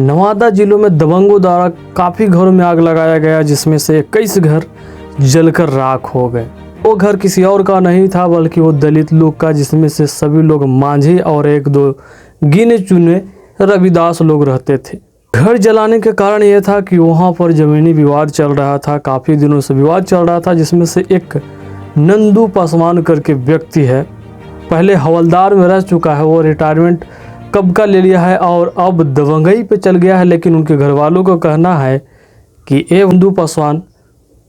नवादा जिलों में दबंगों द्वारा काफ़ी घरों में आग लगाया गया, जिसमें से 21 घर जलकर राख हो गए। वो घर किसी और का नहीं था बल्कि वो दलित लोग का, जिसमें से सभी लोग मांझी और एक दो गिने चुने रविदास लोग रहते थे। घर जलाने के कारण यह था कि वहाँ पर ज़मीनी विवाद चल रहा था, काफ़ी दिनों से विवाद चल रहा था, जिसमें से एक नंदू पासवान करके व्यक्ति है, पहले हवलदार में रह चुका है, वो रिटायरमेंट कब का ले लिया है और अब दबंगई पे चल गया है। लेकिन उनके घर वालों का कहना है कि ये नंदू पासवान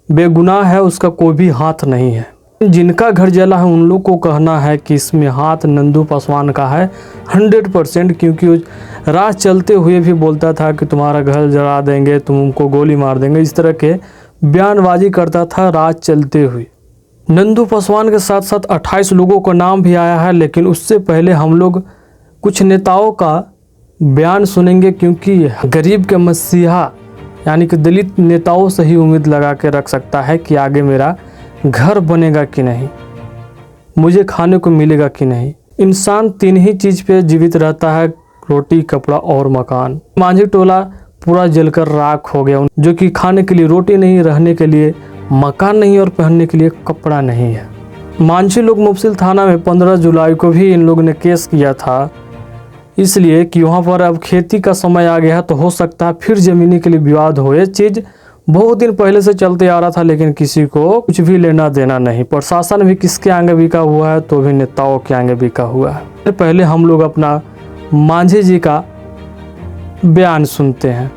बेगुनाह है, उसका कोई भी हाथ नहीं है। जिनका घर जला है उन लोग को कहना है कि इसमें हाथ नंदू पासवान का है 100%, क्योंकि राह चलते हुए भी बोलता था कि तुम्हारा घर जला देंगे, तुमको गोली मार देंगे, इस तरह के बयानबाजी करता था राह चलते हुए। नंदू पासवान के साथ साथ 28 लोगों का नाम भी आया है, लेकिन उससे पहले हम लोग कुछ नेताओं का बयान सुनेंगे, क्योंकि गरीब के मसीहा यानी कि दलित नेताओं से ही उम्मीद लगा के रख सकता है कि आगे मेरा घर बनेगा कि नहीं, मुझे खाने को मिलेगा कि नहीं। इंसान 3 ही चीज़ पे जीवित रहता है, रोटी, कपड़ा और मकान। मांझी टोला पूरा जलकर राख हो गया, जो कि खाने के लिए रोटी नहीं, रहने के लिए मकान नहीं और पहनने के लिए कपड़ा नहीं है। मांझी लोग मुफस्सिल थाना में 15 जुलाई को भी इन लोगों ने केस किया था, इसलिए कि वहाँ पर अब खेती का समय आ गया है, तो हो सकता है फिर ज़मीनी के लिए विवाद हो। ये चीज़ बहुत दिन पहले से चलते आ रहा था, लेकिन किसी को कुछ भी लेना देना नहीं। प्रशासन भी किसके आगे बिका हुआ है, तो भी नेताओं के आगे बिका हुआ है। पहले हम लोग अपना मांझी जी का बयान सुनते हैं।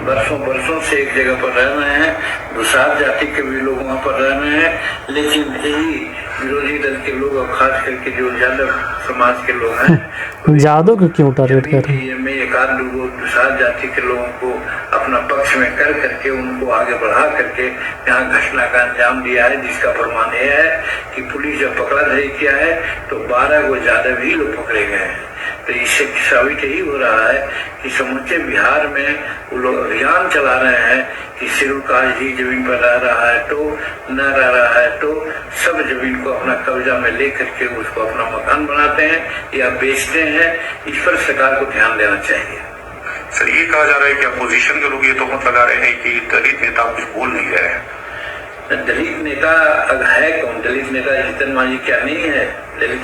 बरसों बरसों से एक जगह पर रह रहे हैं, दुसाध जाति के भी लोग वहाँ पर रह रहे हैं, लेकिन यही विरोधी दल के लोग और खास करके जो यादव समाज के लोग हैं, यादव को क्यों टारगेट कर रहे हैं? में एक आध लोगों दुसाध जाति के लोगों को अपना पक्ष में कर करके उनको आगे बढ़ा करके यहाँ घटना का अंजाम दिया है, जिसका प्रमाण यह है कि पुलिस जब पकड़ा धरी किया है तो 12 को ज्यादा भी लोग पकड़े गए हैं। तो इससे साबित यही हो रहा है कि समूचे बिहार में वो लोग अभियान चला रहे हैं कि शेड्यूल कास्ट ही जमीन पर रह रहा है तो न रह रहा है तो सब जमीन को अपना कब्जा में लेकर के उसको अपना मकान बनाते हैं या बेचते हैं। इस पर सरकार को ध्यान देना चाहिए। सर, ये कहा जा रहा है कि अपोजिशन के लोग ये तोहमत लगा रहे हैं कि दलित नेता कुछ बोल नहीं रहे हैं। दलित नेता है कौन? दलित नेता जीतन मांझी क्या नहीं है? दलित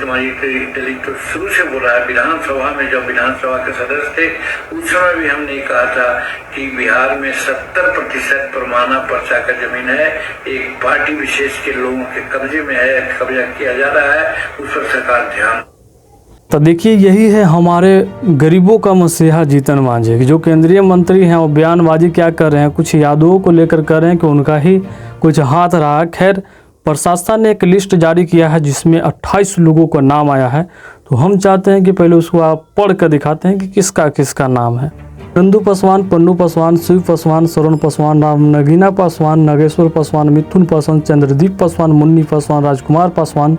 तो शुरू से बोल रहा है। विधानसभा में जब विधानसभा के सदस्य थे उस समय भी हमने कहा था कि बिहार में 70% परमाना पर्चा का जमीन है, एक पार्टी विशेष के लोगों के कब्जे में है, कब्जा किया जा रहा है, उस पर सरकार ध्यान। तो देखिए, यही है हमारे गरीबों का मसीहा जीतन मांझी, जो केंद्रीय मंत्री हैं। वो बयानबाजी क्या कर रहे हैं, कुछ यादवों को लेकर कर रहे हैं कि उनका ही कुछ हाथ रहा। खैर, प्रशासन ने एक लिस्ट जारी किया है जिसमें 28 लोगों का नाम आया है, तो हम चाहते हैं कि पहले उसको आप पढ़ कर दिखाते हैं कि किसका किसका नाम है। नंदू पासवान, पन्नू पासवान, शिव पासवान, शरण पासवान, राम नगीना पासवान, नागेश्वर पासवान, मिथुन पासवान, चंद्रदीप पासवान, मुन्नी पासवान, राजकुमार पासवान,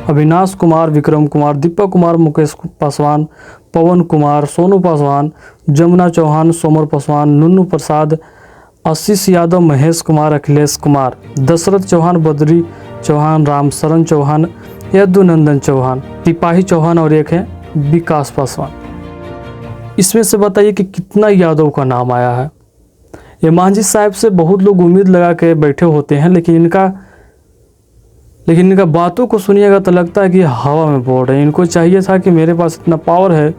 अविनाश कुमार, विक्रम कुमार, दीपक कुमार, मुकेश पासवान, पवन कुमार, सोनू पासवान, जमुना चौहान, सोमर पासवान, नुन्नू प्रसाद, आशीष यादव, महेश कुमार, अखिलेश कुमार, दशरथ चौहान, बद्री चौहान, रामशरण चौहान, यदुनंदन चौहान, सिपाही चौहान और एक है विकास पासवान। इसमें से बताइए कि कितना यादव का नाम आया है। ये मांझी साहब से बहुत लोग उम्मीद लगा के बैठे होते हैं, लेकिन इनका बातों को सुनिएगा तो लगता है कि हवा में बोल रहे हैं। इनको चाहिए था कि मेरे पास इतना पावर है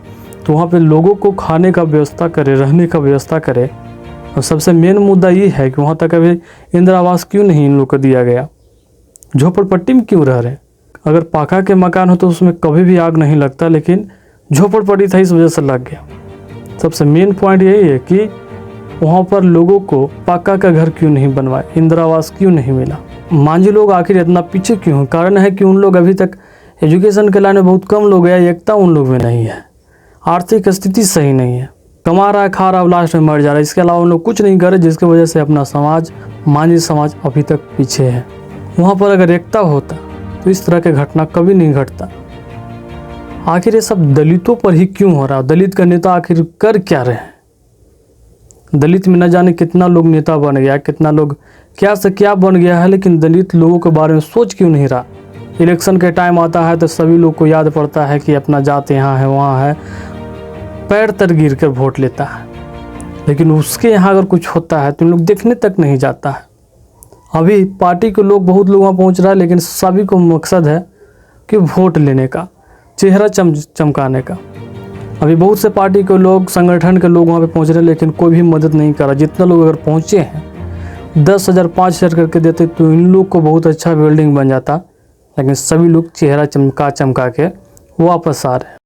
तो वहाँ पे लोगों को खाने का व्यवस्था करे, रहने का व्यवस्था करे। और सबसे मेन मुद्दा ये है कि वहाँ तक अभी इंदिरा आवास क्यों नहीं इन लोग को दिया गया, झोपड़पट्टी में क्यों रह रहे हैं। अगर पाका के मकान हो तो उसमें कभी भी आग नहीं लगता, लेकिन झोपड़पट्टी था इस वजह से लग गया। सबसे मेन पॉइंट यही है कि वहाँ पर लोगों को पक्का का घर क्यों नहीं बनवाए, इंदिरा आवास क्यों नहीं मिला। मांझी लोग आखिर इतना पीछे क्यों हैं? कारण है कि उन लोग अभी तक एजुकेशन के लाइन में बहुत कम लोग हैं, एकता उन लोग में नहीं है, आर्थिक स्थिति सही नहीं है, कमा रहा है, खा रहा है, लास्ट में मर जा रहा है। इसके अलावा उन लोग कुछ नहीं कर रहे, जिसकी वजह से अपना समाज, मांझी समाज अभी तक पीछे है। वहाँ पर अगर एकता होता तो इस तरह के घटना कभी नहीं घटता। आखिर ये सब दलितों पर ही क्यों हो रहा? दलित का नेता आखिर कर क्या रहे हैं? दलित में न जाने कितना लोग नेता बन गया, कितना लोग क्या से क्या बन गया है, लेकिन दलित लोगों के बारे में सोच क्यों नहीं रहा। इलेक्शन के टाइम आता है तो सभी लोग को याद पड़ता है कि अपना जात यहाँ है, वहाँ है, पैर तर गिर कर वोट लेता है। लेकिन उसके यहाँ अगर कुछ होता है तो इन लोग देखने तक नहीं जाता है। अभी पार्टी के लोग, बहुत लोग वहाँ पहुँच रहा है, लेकिन सभी को मकसद है कि वोट लेने का, चेहरा चमकाने का। अभी बहुत से पार्टी के लोग, संगठन के लोग वहाँ पे पहुँच रहे हैं, लेकिन कोई भी मदद नहीं कर रहा। जितना लोग अगर पहुँचे हैं 10,000 5,000 करके देते तो इन लोग को बहुत अच्छा बिल्डिंग बन जाता, लेकिन सभी लोग चेहरा चमका के वापस आ रहे हैं।